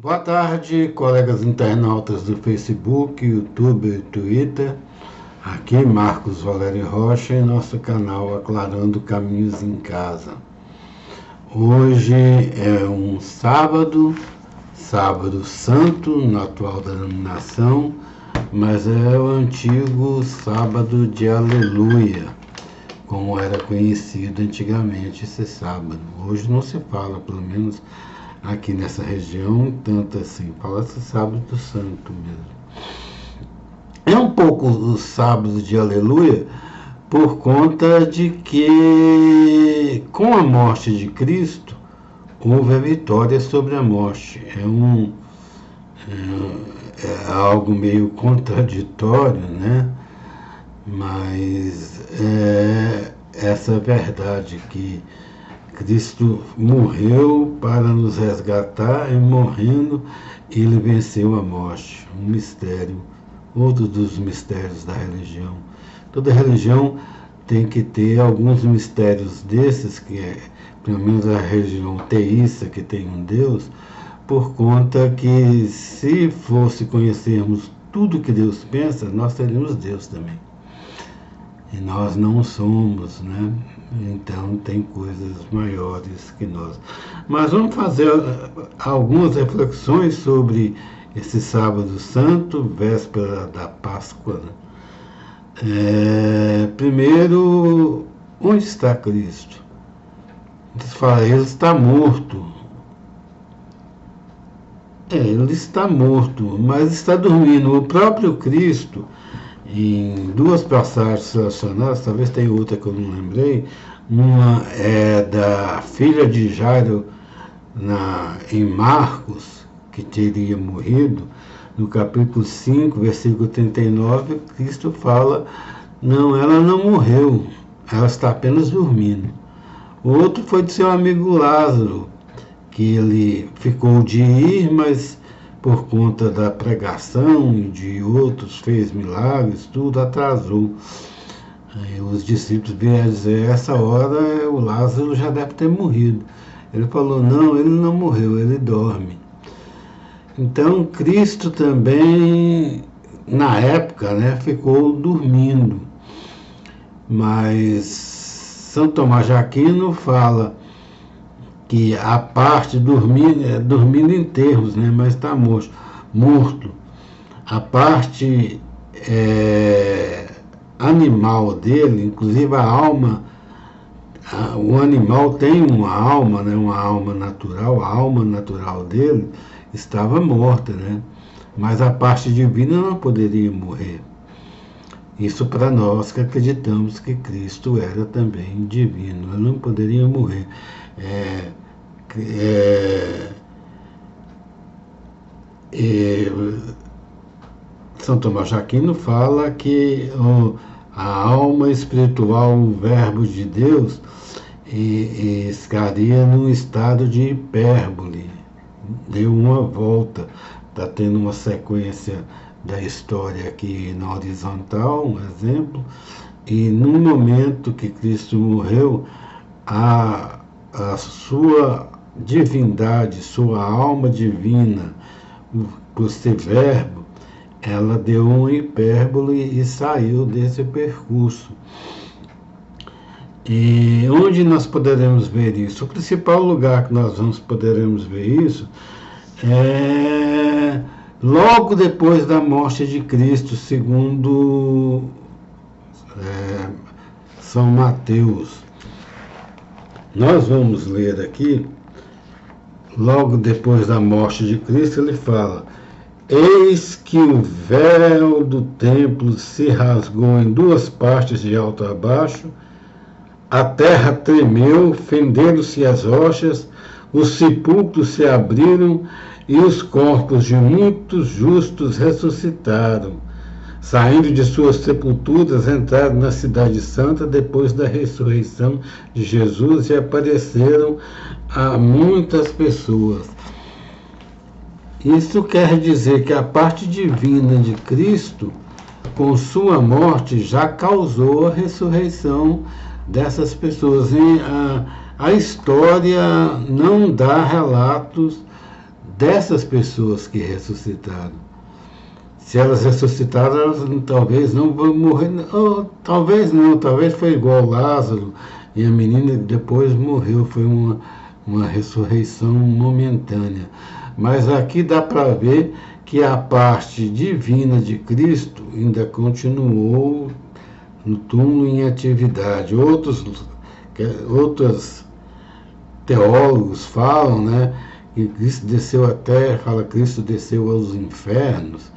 Boa tarde, colegas internautas do Facebook, YouTube e Twitter. Aqui Marcos Valério Rocha em nosso canal Aclarando Caminhos em Casa. Hoje é um sábado santo na atual denominação, mas é o antigo sábado de Aleluia, como era conhecido antigamente esse sábado. Hoje não se fala, pelo menos aqui nessa região, tanto assim, fala-se sábado santo mesmo. É um pouco o sábado de Aleluia por conta de que com a morte de Cristo houve a vitória sobre a morte. É algo meio contraditório, né? Mas é essa verdade que Cristo morreu para nos resgatar e morrendo ele venceu a morte. Um mistério, outro dos mistérios da religião. Toda religião tem que ter alguns mistérios desses, que é, pelo menos a religião teísta, que tem um Deus, por conta que se fosse conhecermos tudo que Deus pensa, nós teríamos Deus também. E nós não somos, né? Então tem coisas maiores que nós. Mas vamos fazer algumas reflexões sobre esse sábado santo, véspera da Páscoa. Primeiro, onde está Cristo? Eles falam, ele está morto. Ele está morto, mas está dormindo. O próprio Cristo, em duas passagens relacionadas, talvez tenha outra que eu não lembrei, uma é da filha de Jairo em Marcos, que teria morrido, no capítulo 5, versículo 39, Cristo fala, não, ela não morreu, ela está apenas dormindo. O outro foi de seu amigo Lázaro, que ele ficou de ir, mas por conta da pregação e de outros, fez milagres, tudo atrasou. Aí os discípulos vieram dizer, essa hora o Lázaro já deve ter morrido. Ele falou, não, ele não morreu, ele dorme. Então Cristo também, na época, né, ficou dormindo. Mas São Tomás de Aquino fala que a parte dormindo em termos, né, mas está morto. A parte animal dele, inclusive a alma, o animal tem uma alma, né, uma alma natural, a alma natural dele estava morta, né, mas a parte divina não poderia morrer. Isso para nós que acreditamos que Cristo era também divino, ele não poderia morrer. São Tomás de Aquino fala que a alma espiritual, o verbo de Deus, estaria num estado de hipérbole, deu uma volta, está tendo uma sequência da história aqui na horizontal, um exemplo, e no momento que Cristo morreu, a sua divindade, sua alma divina, por ser verbo, ela deu uma hipérbole e saiu desse percurso. E onde nós poderemos ver isso? O principal lugar que nós poderemos ver isso é logo depois da morte de Cristo, segundo São Mateus. Nós vamos ler aqui, logo depois da morte de Cristo, ele fala, eis que o véu do templo se rasgou em duas partes de alto a baixo, a terra tremeu, fenderam-se as rochas, os sepulcros se abriram e os corpos de muitos justos ressuscitaram. Saindo de suas sepulturas, entraram na cidade santa depois da ressurreição de Jesus e apareceram a muitas pessoas. Isso quer dizer que a parte divina de Cristo, com sua morte, já causou a ressurreição dessas pessoas. A história não dá relatos dessas pessoas que ressuscitaram. Se elas ressuscitaram, elas talvez não vão morrer, ou, talvez não, talvez foi igual Lázaro, e a menina depois morreu, foi uma ressurreição momentânea. Mas aqui dá para ver que a parte divina de Cristo ainda continuou no túmulo em atividade. Outros teólogos falam, né, que Cristo desceu à terra, fala que Cristo desceu aos infernos,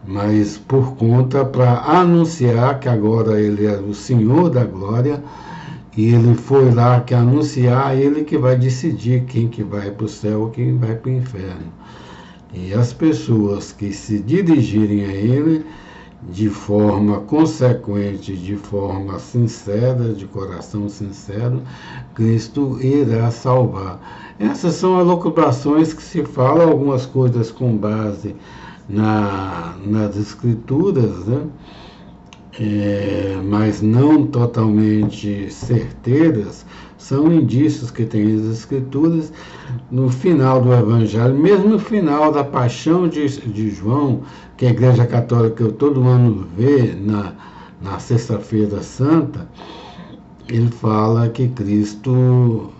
mas por conta para anunciar que agora ele é o Senhor da glória, e ele foi lá que anunciar, ele que vai decidir quem que vai para o céu e quem vai para o inferno. E as pessoas que se dirigirem a ele de forma consequente, de forma sincera, de coração sincero, Cristo irá salvar. Essas são as elucubrações que se falam, algumas coisas com base nas Escrituras, né? Mas não totalmente certeiras, são indícios que tem as Escrituras. No final do Evangelho, mesmo no final da paixão de João, que a Igreja Católica todo ano vê na Sexta-feira Santa, ele fala que Cristo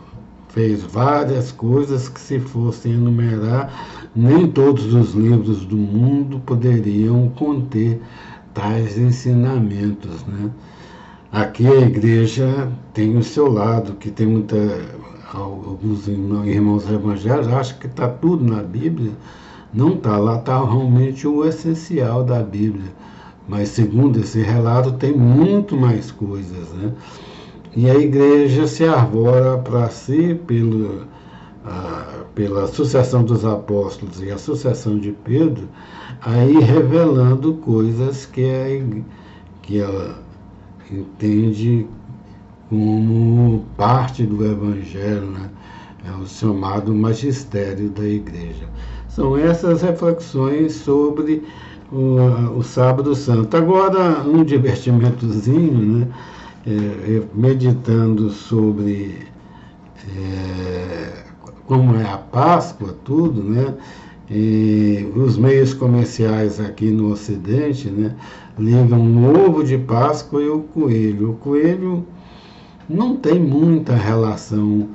fez várias coisas que, se fossem enumerar, nem todos os livros do mundo poderiam conter tais ensinamentos, né? Aqui a igreja tem o seu lado, que tem alguns irmãos evangélicos acham que está tudo na Bíblia. Não está, lá está realmente o essencial da Bíblia. Mas segundo esse relato tem muito mais coisas, né? E a igreja se arvora para si pela Associação dos Apóstolos e a Associação de Pedro, aí revelando coisas que ela entende como parte do Evangelho, né? É o chamado magistério da igreja. São essas reflexões sobre o Sábado Santo. Agora, um divertimentozinho, né? Meditando sobre como é a Páscoa, tudo, né? E os meios comerciais aqui no Ocidente, né, ligam o ovo de Páscoa e o coelho. O coelho não tem muita relação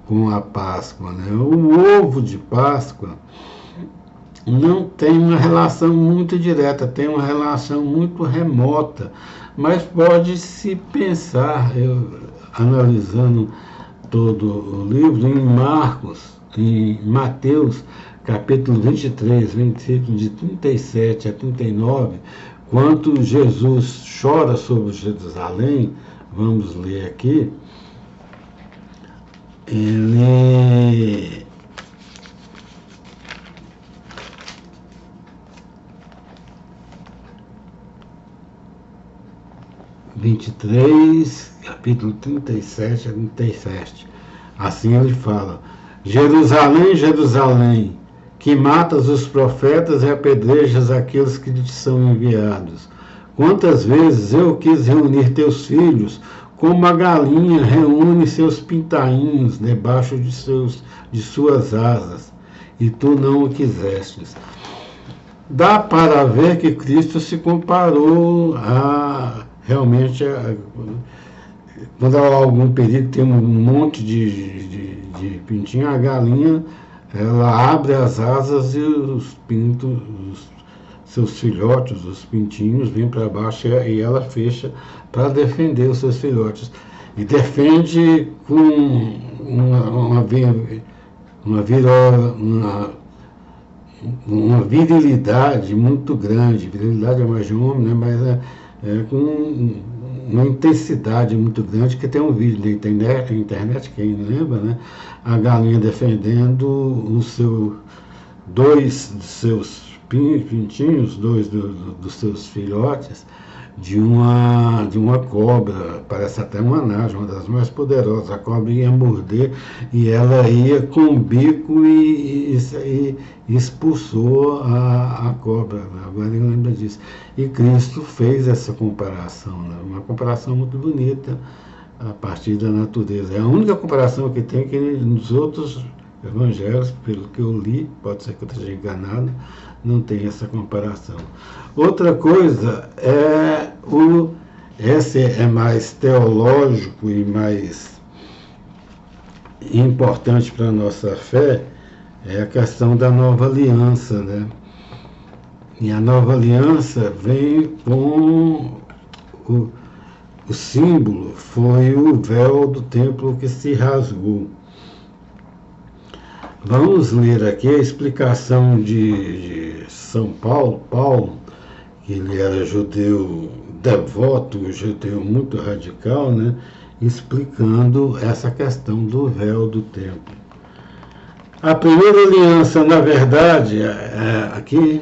com a Páscoa, né? O ovo de Páscoa não tem uma relação muito direta, tem uma relação muito remota, mas pode-se pensar, analisando todo o livro, em Mateus, capítulo 23, versículos de 37 a 39, quando Jesus chora sobre Jerusalém, vamos ler aqui, ele capítulo 37 a 37. Assim ele fala: Jerusalém, Jerusalém, que matas os profetas e apedrejas aqueles que te são enviados. Quantas vezes eu quis reunir teus filhos, como a galinha reúne seus pintainhos debaixo de suas asas, e tu não o quisestes. Dá para ver que Cristo se comparou realmente quando há algum perigo, tem um monte de pintinho, a galinha, ela abre as asas e os pintos, seus filhotes, os pintinhos, vêm para baixo e ela fecha para defender os seus filhotes. E defende com uma virilidade muito grande. Virilidade é mais de homem, né? Mas com uma intensidade muito grande, que tem um vídeo na internet, quem lembra, né? A galinha defendendo dois dos seus pintinhos, dois dos seus filhotes, de uma cobra, parece até uma naja, uma das mais poderosas. A cobra ia morder e ela ia com o bico e expulsou a cobra. Agora ele lembra disso. E Cristo fez essa comparação, né? Uma comparação muito bonita a partir da natureza. É a única comparação que tem, que nos outros evangelhos, pelo que eu li, pode ser que eu esteja enganado, não tem essa comparação. Outra coisa esse é mais teológico e mais importante para a nossa fé, é a questão da nova aliança, né? E a nova aliança vem com o símbolo, foi o véu do templo que se rasgou. Vamos ler aqui a explicação de São Paulo, que ele era judeu devoto, judeu muito radical, né? Explicando essa questão do véu do templo. A primeira aliança, na verdade, aqui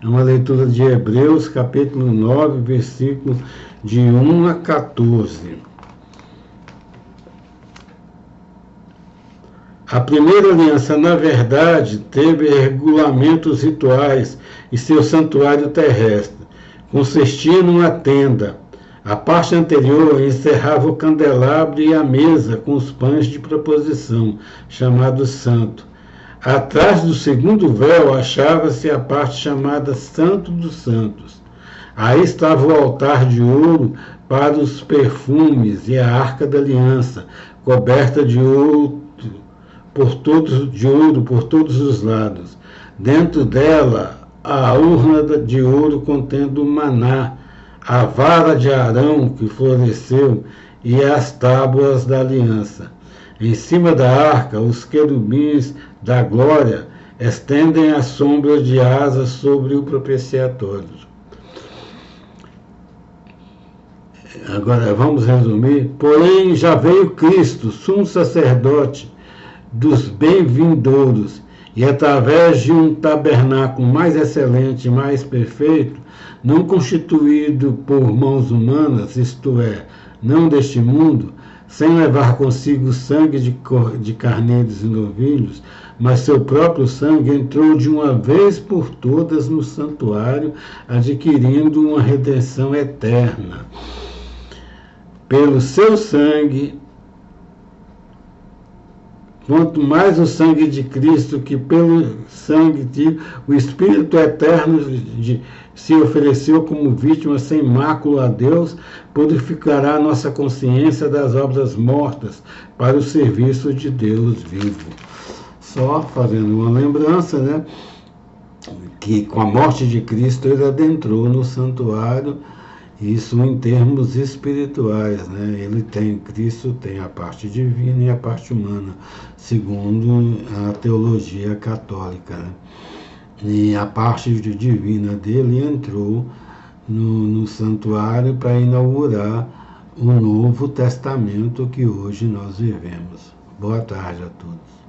é uma leitura de Hebreus, capítulo 9, versículos de 1 a 14. A primeira aliança, na verdade, teve regulamentos rituais e seu santuário terrestre, consistia numa tenda. A parte anterior encerrava o candelabro e a mesa com os pães de proposição, chamado santo. Atrás do segundo véu achava-se a parte chamada Santo dos Santos. Aí estava o altar de ouro para os perfumes e a arca da aliança, coberta de ouro por todos os lados. Dentro dela, a urna de ouro contendo o maná, a vara de Arão que floresceu e as tábuas da aliança. Em cima da arca, os querubins da glória estendem a sombra de asas sobre o propiciatório. Agora vamos resumir. Porém, já veio Cristo, sumo sacerdote dos bem-vindouros, e através de um tabernáculo mais excelente e mais perfeito, não constituído por mãos humanas, isto é, não deste mundo, sem levar consigo sangue de carneiros e novilhos, mas seu próprio sangue entrou de uma vez por todas no santuário, adquirindo uma redenção eterna. Pelo seu sangue, quanto mais o sangue de Cristo, que pelo sangue o Espírito Eterno se ofereceu como vítima sem mácula a Deus, purificará a nossa consciência das obras mortas para o serviço de Deus vivo. Só fazendo uma lembrança, né, que com a morte de Cristo ele adentrou no santuário, isso em termos espirituais, né? Cristo tem a parte divina e a parte humana, segundo a teologia católica, né? E a parte divina dele entrou no santuário para inaugurar o Novo Testamento que hoje nós vivemos. Boa tarde a todos.